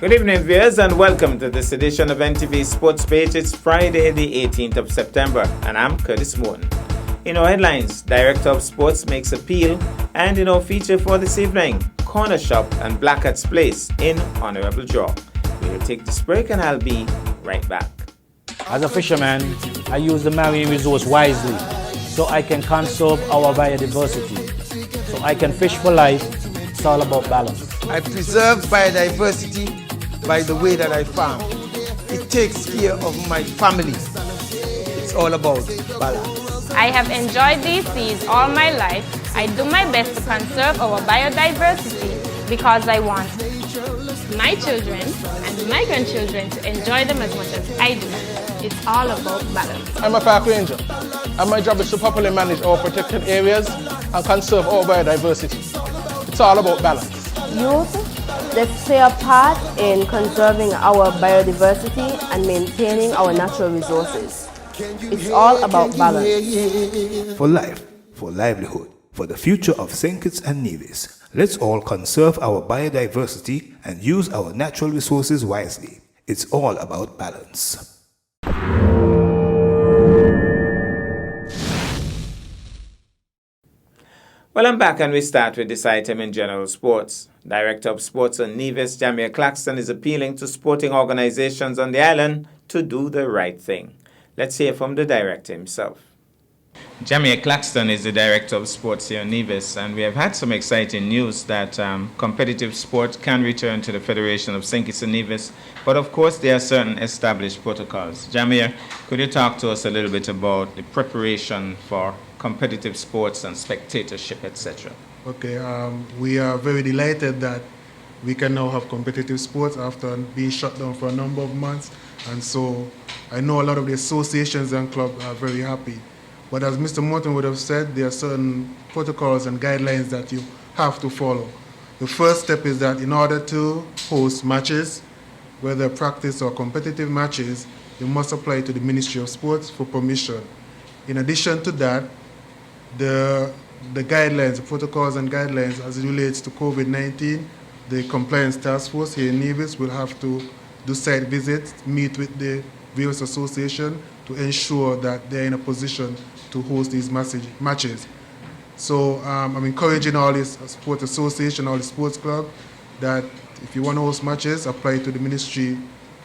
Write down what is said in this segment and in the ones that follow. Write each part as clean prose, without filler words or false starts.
Good evening, viewers, and welcome to this edition of NTV Sports Page. It's Friday, the 18th of September, and I'm Curtis Morton. In our headlines, Director of Sports makes appeal, and in our feature for this evening, Corner Shop and Black Hat's Place in Honorable Draw. We'll take this break, and I'll be right back. As a fisherman, I use the marine resource wisely so I can conserve our biodiversity, so I can fish for life. It's all about balance. I preserve biodiversity by the way that I farm. It takes care of my family. It's all about balance. I have enjoyed these seas all my life. I do my best to conserve our biodiversity because I want my children and my grandchildren to enjoy them as much as I do. It's all about balance. I'm a park ranger, and my job is to properly manage our protected areas and conserve our biodiversity. It's all about balance. Youth, let's play a part in conserving our biodiversity and maintaining our natural resources. It's all about balance. For life, for livelihood, for the future of St. Kitts and Nevis, let's all conserve our biodiversity and use our natural resources wisely. It's all about balance. Well, I'm back, and we start with this item in general sports. Director of Sports on Nevis, Jamir Claxton, is appealing to sporting organizations on the island to do the right thing. Let's hear from the director himself. Jamir Claxton is the Director of Sports here in Nevis, and we have had some exciting news that competitive sport can return to the Federation of St. Kitts and Nevis, but of course there are certain established protocols. Jamir, could you talk to us a little bit about the preparation for competitive sports and spectatorship, etc.? Okay, we are very delighted that we can now have competitive sports after being shut down for a number of months, and so I know a lot of the associations and clubs are very happy. But as Mr. Morton would have said, there are certain protocols and guidelines that you have to follow. The first step is that in order to host matches, whether practice or competitive matches, you must apply to the Ministry of Sports for permission. In addition to that, the guidelines, the protocols and guidelines as it relates to COVID-19, the compliance task force here in Nevis will have to do site visits, meet with the various associations to ensure that they're in a position to host these matches. So I'm encouraging all these sport association, all the sports club, that if you want to host matches, apply to the Ministry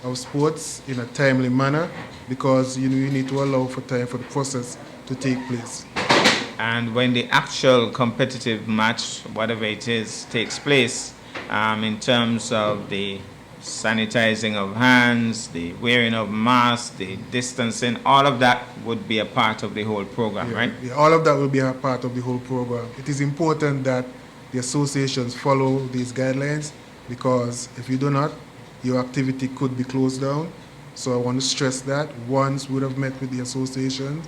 of Sports in a timely manner, because you need to allow for time for the process to take place. And when the actual competitive match, whatever it is, takes place, in terms of the sanitizing of hands, the wearing of masks, the distancing, all of that would be a part of the whole program, right? Yeah, all of that will be a part of the whole program. It is important that the associations follow these guidelines, because if you do not, your activity could be closed down. So I want to stress that. Once we would have met with the association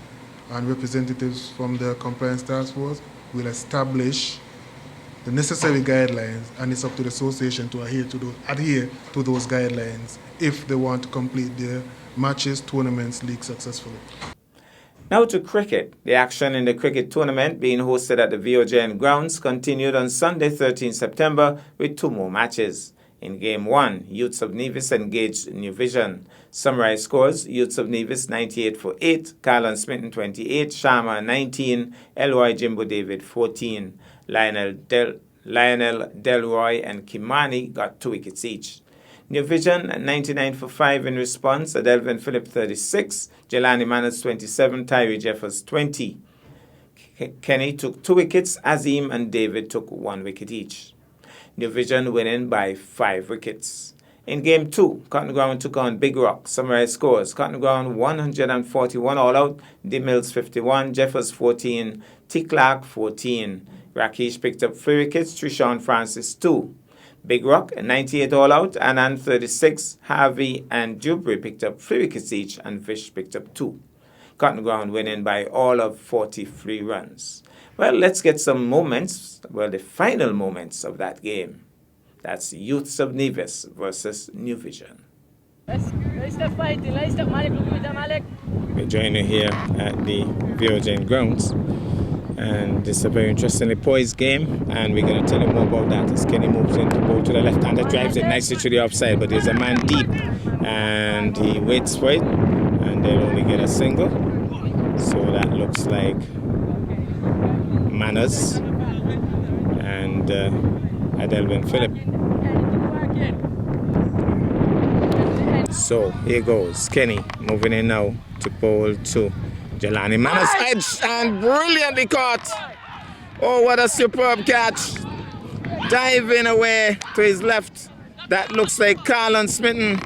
and representatives from the compliance task force, will establish the necessary guidelines, and it's up to the association to adhere to those guidelines if they want to complete their matches, tournaments, leagues successfully. Now to cricket. The action in the cricket tournament being hosted at the VOJN grounds continued on Sunday, 13 September, with two more matches. In Game 1, Youths of Nevis engaged New Vision. Summarized scores: Youths of Nevis 98 for 8, Carlon Smitten 28, Sharma 19, Elroy Jimbo David 14. Lionel Delroy and Kimani got 2 wickets each. New Vision 99 for 5 in response: Adelvin Phillip 36, Jelani Manners 27, Tyree Jeffers 20. Kenny took 2 wickets, Azim and David took 1 wicket each. New Vision winning by 5 wickets. In Game 2, Cotton Ground took on Big Rock. Summarized scores: Cotton Ground 141 all out, D Mills 51, Jeffers 14, T Clark 14. Rakesh picked up 3 wickets, Trishawn Francis 2. Big Rock 98 all out, Anand 36, Harvey and Dewberry picked up 3 wickets each, and Vish picked up 2. Cotton Ground winning by all of 43 runs. Well, let's get some moments, the final moments of that game. That's Youths of Nevis versus New Vision. We're joining you here at the VOJN grounds. And this is a very interestingly poised game, and we're going to tell you more about that as Kenny moves in to bowl to the left hand. That drives it nicely to the offside, but there's a man deep, and he waits for it, and they'll only get a single. So that looks like Manners and Adelvin Phillip. So here goes Kenny moving in now to bowl to Jelani Manners, edge, and brilliantly caught. Oh, what a superb catch. Diving away to his left. That looks like Carlon Smitten.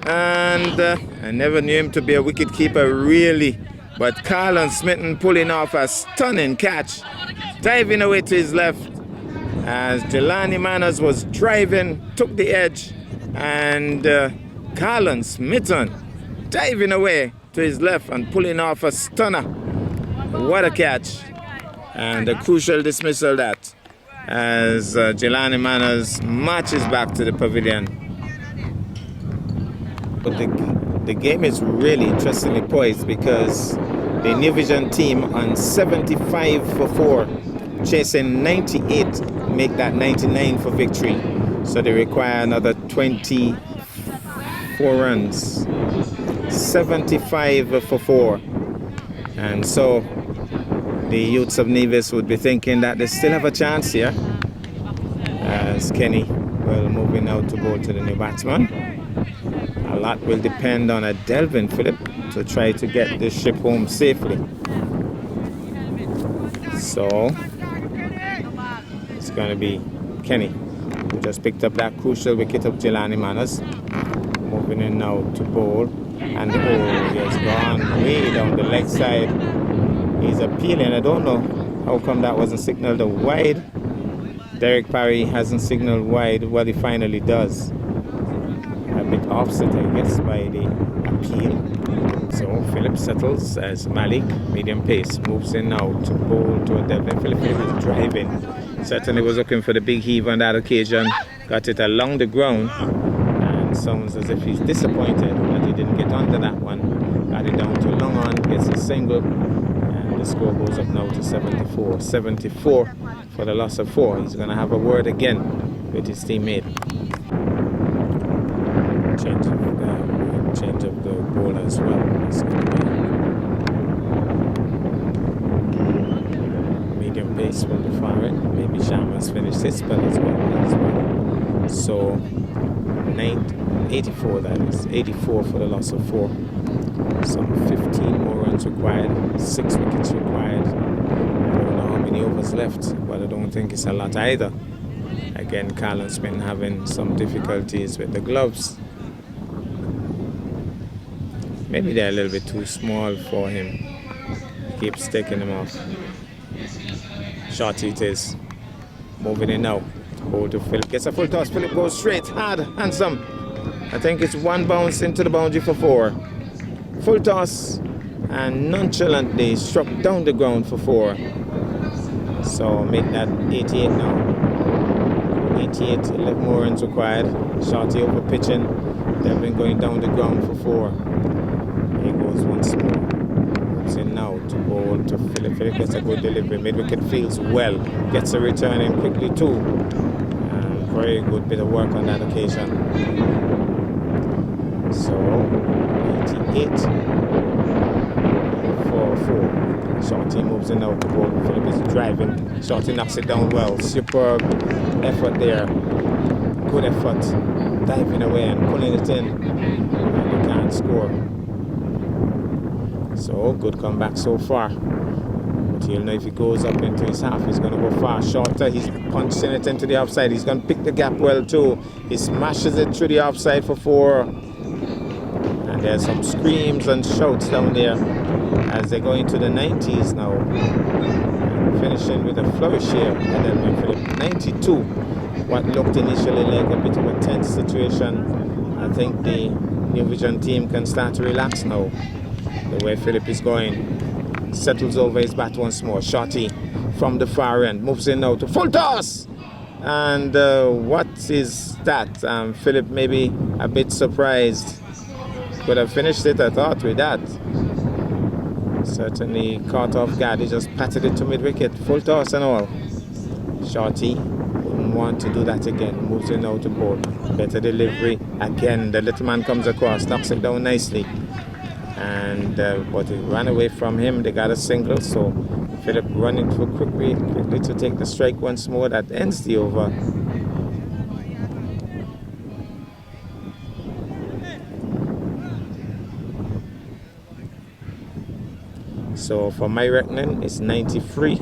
And I never knew him to be a wicket keeper, really. But Carlon Smitten pulling off a stunning catch. Diving away to his left as Jelani Manners was driving, took the edge. And Carlon Smitten diving away to his left and pulling off a stunner. What a catch. And a crucial dismissal that as Jelani Manners marches back to the pavilion. But the game is really interestingly poised because the New Vision team on 75 for 4, chasing 98, make that 99 for victory. So they require another 24 runs. 75 for 4. And so the youths of Nevis would be thinking that they still have a chance here. As Kenny will moving out to bowl to the new batsman. A lot will depend on Adelvin Phillip to try to get this ship home safely. So it's going to be Kenny who just picked up that crucial wicket of Jelani Manners. Moving in now to bowl. And he has gone way down the leg side. He's appealing. I don't know how come that wasn't signaled a wide. Derek Parry hasn't signaled wide. Well, he finally does. A bit offset, I guess, by the appeal. So Phillip settles as Malik, medium pace, moves in now to bowl to Adelvin Phillip. Phillip is driving. Certainly was looking for the big heave on that occasion. Got it along the ground. Sounds as if he's disappointed that he didn't get onto that one. Got it down to long on, gets a single, and the score goes up now to 74. 74 for the loss of 4. He's going to have a word again with his teammate. Change of the ball as well. It's going to be medium pace from the far end. Maybe Shaman's finished his spell as well. So 84, that is 84 for the loss of 4. Some 15 more runs required, 6 wickets required. I don't know how many overs left, but I don't think it's a lot either. Again, Carlon's been having some difficulties with the gloves. Maybe they're a little bit too small for him. He keeps taking them off. Short it is. Moving in now. Hold to Phillip. Gets a full toss. Phillip goes straight, hard, handsome. I think it's one bounce into the boundary for 4. Full toss and nonchalantly struck down the ground for 4. So make that 88 now. 88, 11 more runs required. Shorty over pitching. They've been going down the ground for 4. Here goes once more. It's in now to bowl to Phillip. Phillip gets a good delivery. Mid-wicket feels well. Gets a return in quickly too. And very good bit of work on that occasion. So 88 for 4. Shorty moves in now to bowl. Phillip is driving. Shorty knocks it down well. Superb effort there. Good effort. Diving away and pulling it in. And they can't score. So good comeback so far. But you'll know if he goes up into his half, he's going to go far. Shorter, he's punching it into the offside. He's going to pick the gap well too. He smashes it through the offside for 4. And there's some screams and shouts down there as they go into the 90s now. And finishing with a flourish here. And then when Phillip 92, what looked initially like a bit of a tense situation, I think the New Vision team can start to relax now. The way Phillip is going, settles over his bat once more. Shorty from the far end, moves in now to full toss. And what is that? Phillip maybe a bit surprised. Could have finished it, I thought, with that. Certainly caught off guard. He just patted it to mid-wicket. Full toss and all. Shorty wouldn't want to do that again. Moves in out to ball. Better delivery. Again, the little man comes across. Knocks it down nicely. And but it ran away from him. They got a single. So Philip running for quickly to take the strike once more. That ends the over. So for my reckoning, it's 93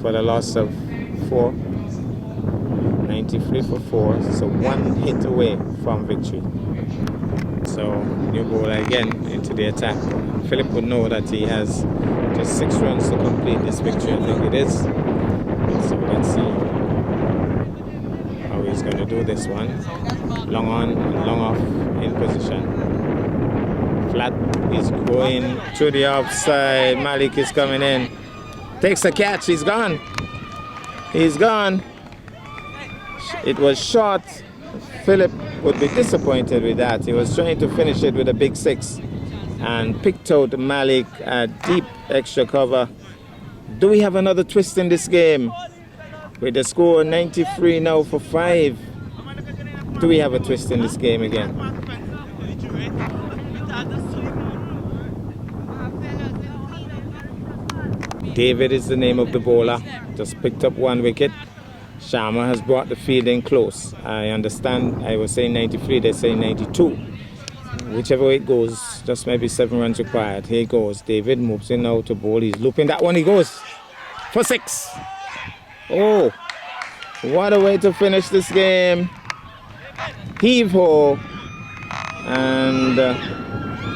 for the loss of 4. 93 for 4. So 1 hit away from victory. So new ball again into the attack. Philip would know that he has just 6 runs to complete this victory, I think it is. So let's see how he's going to do this one. Long on and long off in position. Flat is going to the offside. Malik is coming in. Takes a catch. He's gone. He's gone. It was short. Philip would be disappointed with that. He was trying to finish it with a big 6 and picked out Malik a deep extra cover. Do we have another twist in this game? With the score 93 now for 5. Do we have a twist in this game again? David is the name of the bowler. Just picked up 1 wicket. Sharma has brought the fielding close. I understand I was saying 93, they're saying 92. Whichever way it goes, just maybe 7 runs required. Here he goes. David moves in now to bowl. He's looping that one. He goes for 6. Oh, what a way to finish this game. Heave ho. And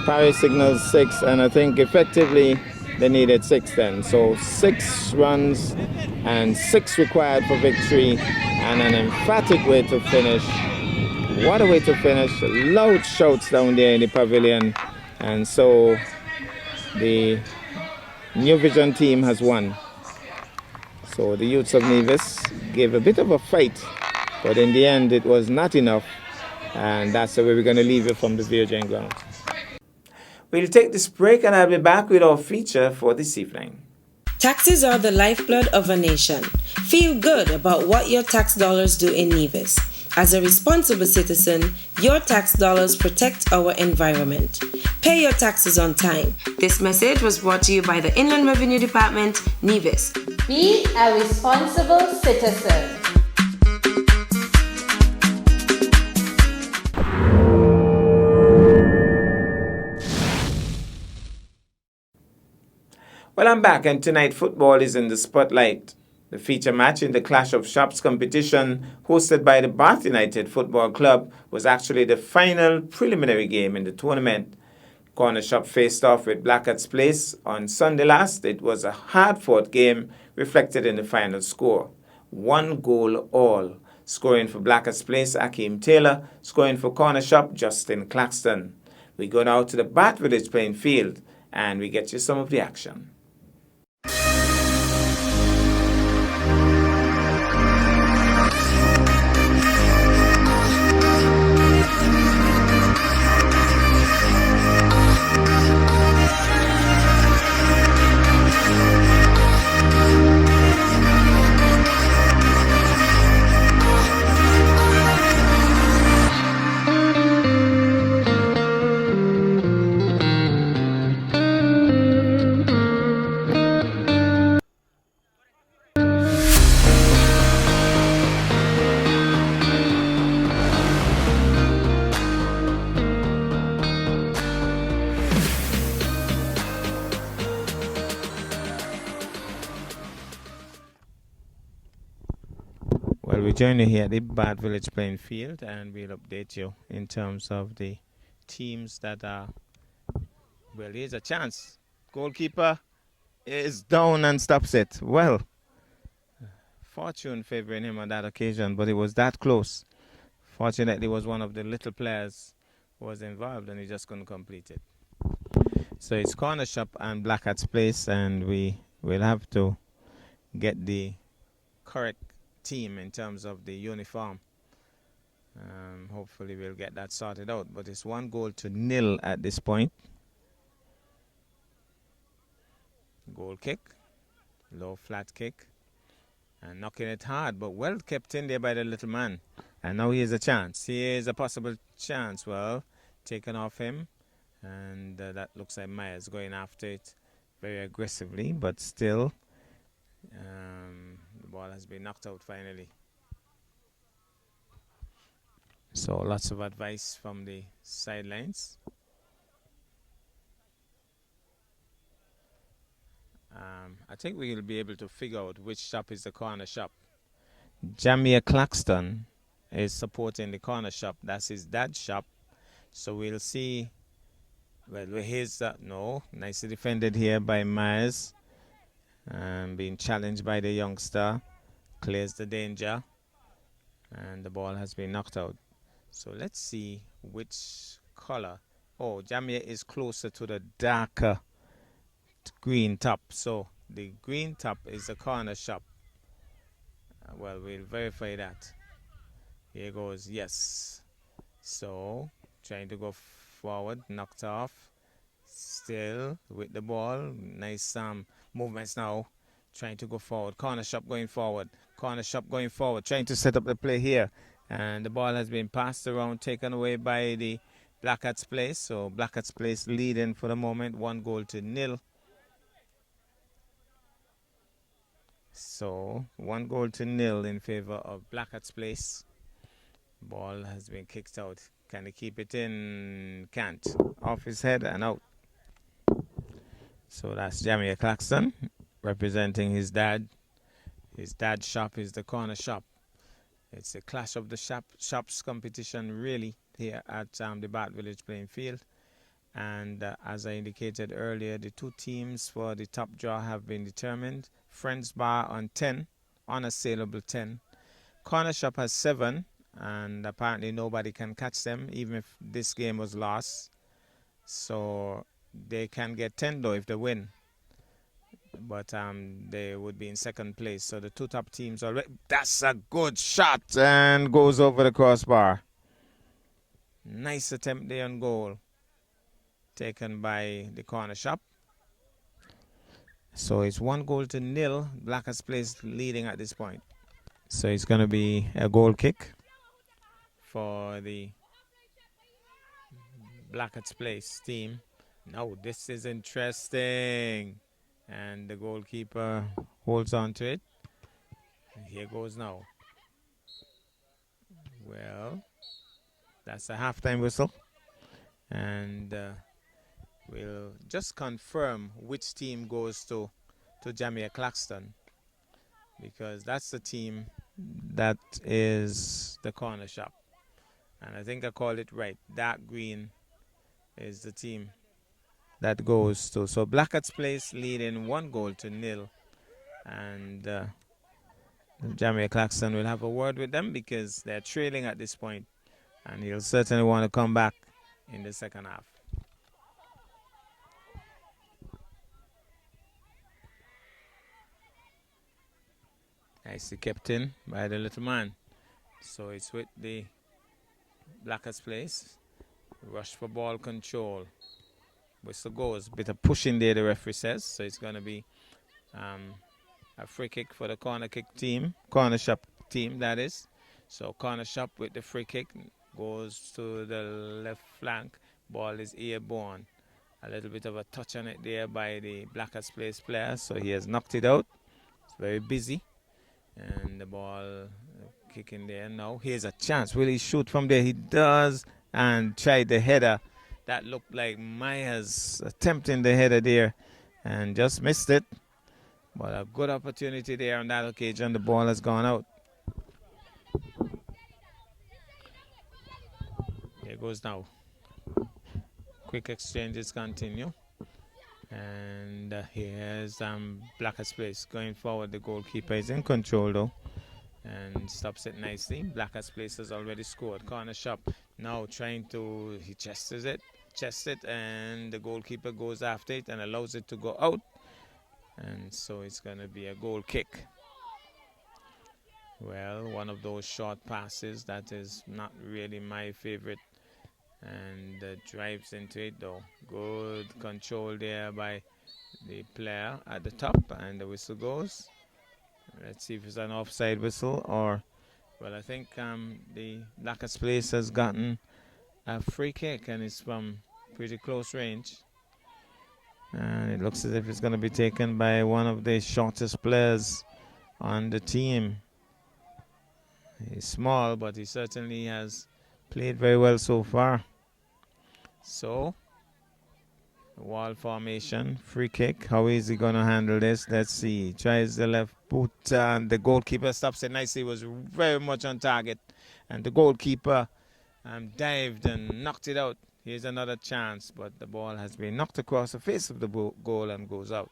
Parry signals 6. And I think effectively they needed 6 then. So 6 runs and 6 required for victory, and an emphatic way to finish. What a way to finish. Loud shouts down there in the pavilion. And so the New Vision team has won. So the youths of Nevis gave a bit of a fight, but in the end it was not enough. And that's the way we're going to leave it from the Virgin ground. We'll take this break and I'll be back with our feature for this evening. Taxes are the lifeblood of a nation. Feel good about what your tax dollars do in Nevis. As a responsible citizen, your tax dollars protect our environment. Pay your taxes on time. This message was brought to you by the Inland Revenue Department, Nevis. Be a responsible citizen. Well, I'm back, and tonight football is in the spotlight. The feature match in the Clash of Shops competition hosted by the Bath United Football Club was actually the final preliminary game in the tournament. Corner Shop faced off with Blackat's Place on Sunday last. It was a hard-fought game reflected in the final score. 1 goal all. Scoring for Blackat's Place, Akeem Taylor. Scoring for Corner Shop, Justin Claxton. We go now to the Bath Village playing field and we get you some of the action. Well, we join you here at the Bath Village playing field, and we'll update you in terms of the teams that are. Well, here's a chance. Goalkeeper is down and stops it. Well, fortune favoring him on that occasion, but it was that close. Fortunately, it was one of the little players who was involved, and he just couldn't complete it. So it's Corner Shop and Blackat's Place, and we will have to get the correct team in terms of the uniform. Hopefully we'll get that sorted out, but it's 1-0 at this point. goal kick, low flat kick, and knocking it hard, but well kept in there by the little man. And now here's a chance. Here's a possible chance. Well, taken off him, and that looks like Myers going after it very aggressively, but still the ball has been knocked out finally. So lots of advice from the sidelines. I think we will be able to figure out which shop is the corner shop. Jamia Claxton is supporting the corner shop. That's his dad's shop. So we'll see. Well, here's no. Nicely defended here by Myers. Being challenged by the youngster. Clears the danger. And the ball has been knocked out. So let's see which color. Oh, Jamia is closer to the darker green top. So the green top is the corner shop. Well, we'll verify that. Here goes, yes. So trying to go forward, knocked off. Still with the ball. Nice movements now. Trying to go forward. Corner shop going forward. Corner shop going forward. Trying to set up the play here. And the ball has been passed around, taken away by the Black Hats Place. So Black Hats Place leading for the moment, 1-0. So 1-0 in favor of Black Hats Place. Ball has been kicked out. Can he keep it in? Can't. Off his head and out. So that's Jamia Claxton representing his dad. His dad's shop is the corner shop. It's a clash of the shops competition really here at the Bat Village playing field. And as I indicated earlier, the two teams for the top draw have been determined. Friends Bar on 10, unassailable 10. Corner Shop has 7, and apparently nobody can catch them, even if this game was lost. So they can get 10 though if they win. But they would be in second place. So the two top teams already. That's a good shot and goes over the crossbar. Nice attempt there on goal. Taken by the corner shop. So it's 1-0. Black Hats Place leading at this point. So it's going to be a goal kick for the Black Hats Place team. Now this is interesting. And the goalkeeper holds on to it. And here goes now. Well, that's a halftime whistle. And we'll just confirm which team goes to Jamia Claxton, because that's the team that is the corner shop. And I think I called it right. Dark green is the team that goes to. So Black Hats Place leading 1-0. And Jamia Claxton will have a word with them because they're trailing at this point. And he'll certainly want to come back in the second half. Nicely kept in by the little man. So it's with the Black Hats Place. Rush for ball control. Whistle goes. Bit of pushing there, the referee says. So it's going to be a free kick for the corner shop team, that is. So corner shop with the free kick goes to the left flank. Ball is airborne. A little bit of a touch on it there by the Black Hats Place player. So he has knocked it out. It's very busy. And the ball kicking there now. Here's a chance. Will he shoot from there? He does. And tried the header. That looked like Myers attempting the header there. And just missed it. But a good opportunity there on that occasion. The ball has gone out. Here goes now. Quick exchanges continue. And here's Black Hats Place going forward. The goalkeeper is in control though. And stops it nicely. Black Hats Place has already scored. Corner shop now trying to, he chests it, and the goalkeeper goes after it and allows it to go out. And so it's going to be a goal kick. Well, one of those short passes that is not really my favorite. And drives into it though. Good control there by the player at the top, and the whistle goes. Let's see if it's an offside whistle or, well, I think the Blackers Place has gotten a free kick, and it's from pretty close range. And it looks as if it's going to be taken by one of the shortest players on the team. He's small, but he certainly has played very well so far. So, wall formation, free kick. How is he going to handle this? Let's see. He tries the left boot, and the goalkeeper stops it nicely. Was very much on target, and the goalkeeper dived and knocked it out. Here's another chance, but the ball has been knocked across the face of the goal and goes out.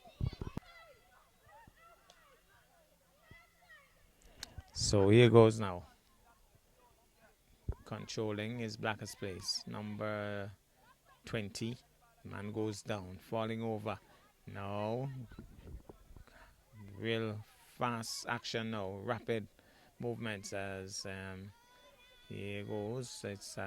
So here goes now. Controlling is Blackers Place. Number 20. Man goes down, falling over. Now, real fast action now. Rapid movements as here goes. It's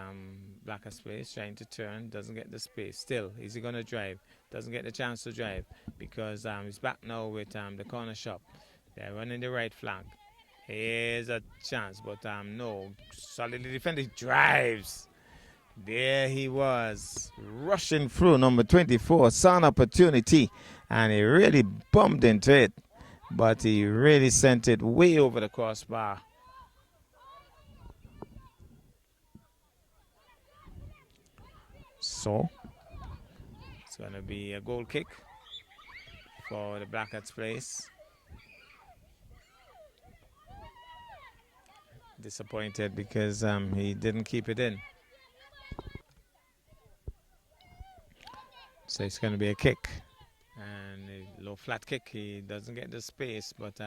Blackers Place trying to turn. Doesn't get the space. Still, is he going to drive? Doesn't get the chance to drive because he's back now with the corner shop. They're running the right flank. Here's a chance, but no. Solidly defended. Drives. There he was. Rushing through number 24. Saw an opportunity, and he really bumped into it. But he really sent it way over the crossbar. So, it's going to be a goal kick for the Blackers Place. Disappointed because he didn't keep it in. So it's going to be a kick. And a low flat kick. He doesn't get the space, but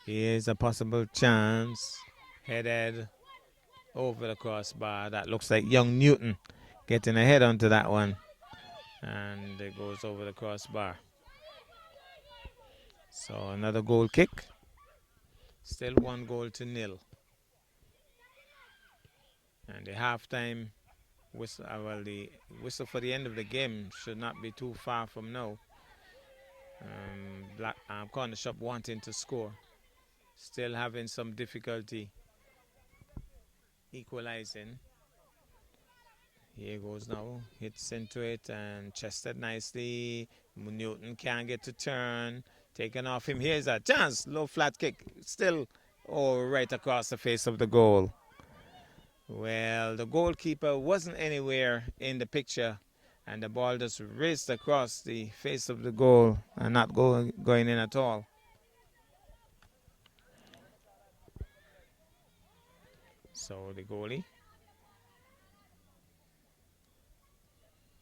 here's a possible chance. Headed over the crossbar. That looks like young Newton getting a head onto that one. And it goes over the crossbar. So another goal kick. Still 1-0. And the halftime whistle, the whistle for the end of the game should not be too far from now. Corner shop wanting to score. Still having some difficulty equalizing. Here goes now. Hits into it and chested nicely. Newton can't get to turn. Taken off him. Here's a chance. Low flat kick. Still right across the face of the goal. Well, the goalkeeper wasn't anywhere in the picture, and the ball just raced across the face of the goal and not going in at all. So the goalie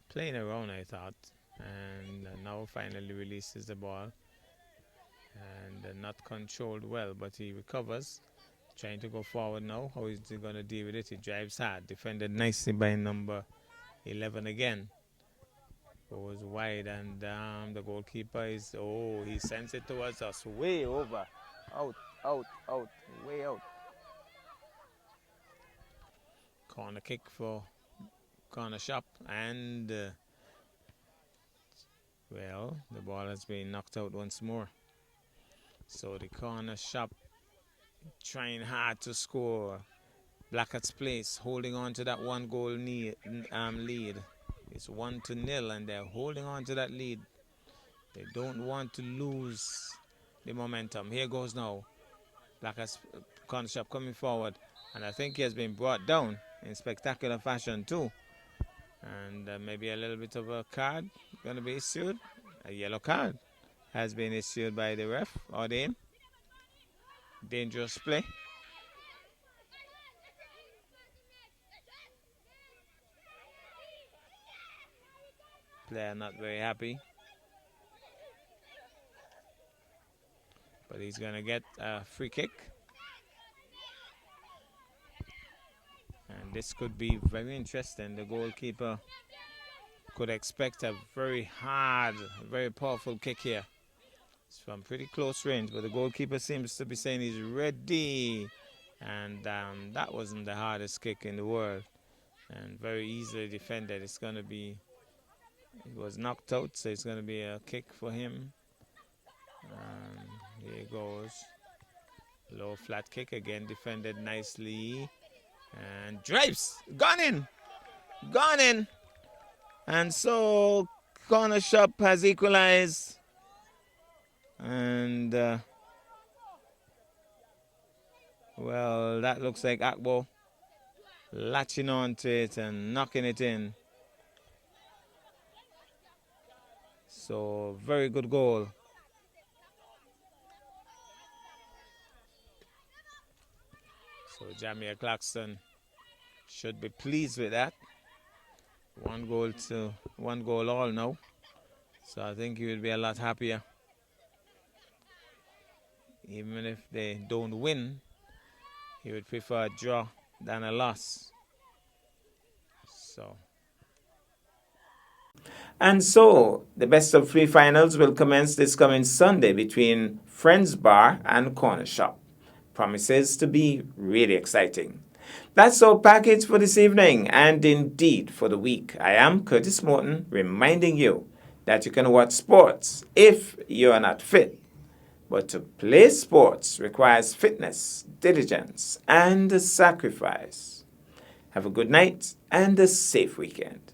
playing around, I thought, and now finally releases the ball, and not controlled well, but he recovers. Trying to go forward now. How is he going to deal with it? He drives hard. Defended nicely by number 11 again. Goes wide, and the goalkeeper is, he sends it towards us. Way over. Out. Way out. Corner kick for corner shop. And, well, the ball has been knocked out once more. So the corner shop trying hard to score. Blackers Place holding on to that 1-goal lead. It's 1-0, and they're holding on to that lead. They don't want to lose the momentum. Here goes now. Blackers corner shop coming forward, and I think he has been brought down in spectacular fashion too. And maybe a little bit of a card going to be issued. A yellow card has been issued by the ref or the dangerous play. Player not very happy, but he's going to get a free kick. And this could be very interesting. The goalkeeper could expect a very hard, very powerful kick here. It's from pretty close range, but the goalkeeper seems to be saying he's ready. And that wasn't the hardest kick in the world. And very easily defended. It's going to be He was knocked out, so it's going to be a kick for him. Here he goes. Low flat kick again, defended nicely. And drives. Gone in. Gone in. And so Corner Shop has equalized. And, well, that looks like Akbo latching onto it and knocking it in. So, very good goal. So, Jamia Claxton should be pleased with that. 1 goal all now. So, I think he will be a lot happier. Even if they don't win, he would prefer a draw than a loss. And so, the best of 3 finals will commence this coming Sunday between Friends Bar and Corner Shop. Promises to be really exciting. That's our package for this evening and indeed for the week. I am Curtis Morton reminding you that you can watch sports if you are not fit. But to play sports requires fitness, diligence, and sacrifice. Have a good night and a safe weekend.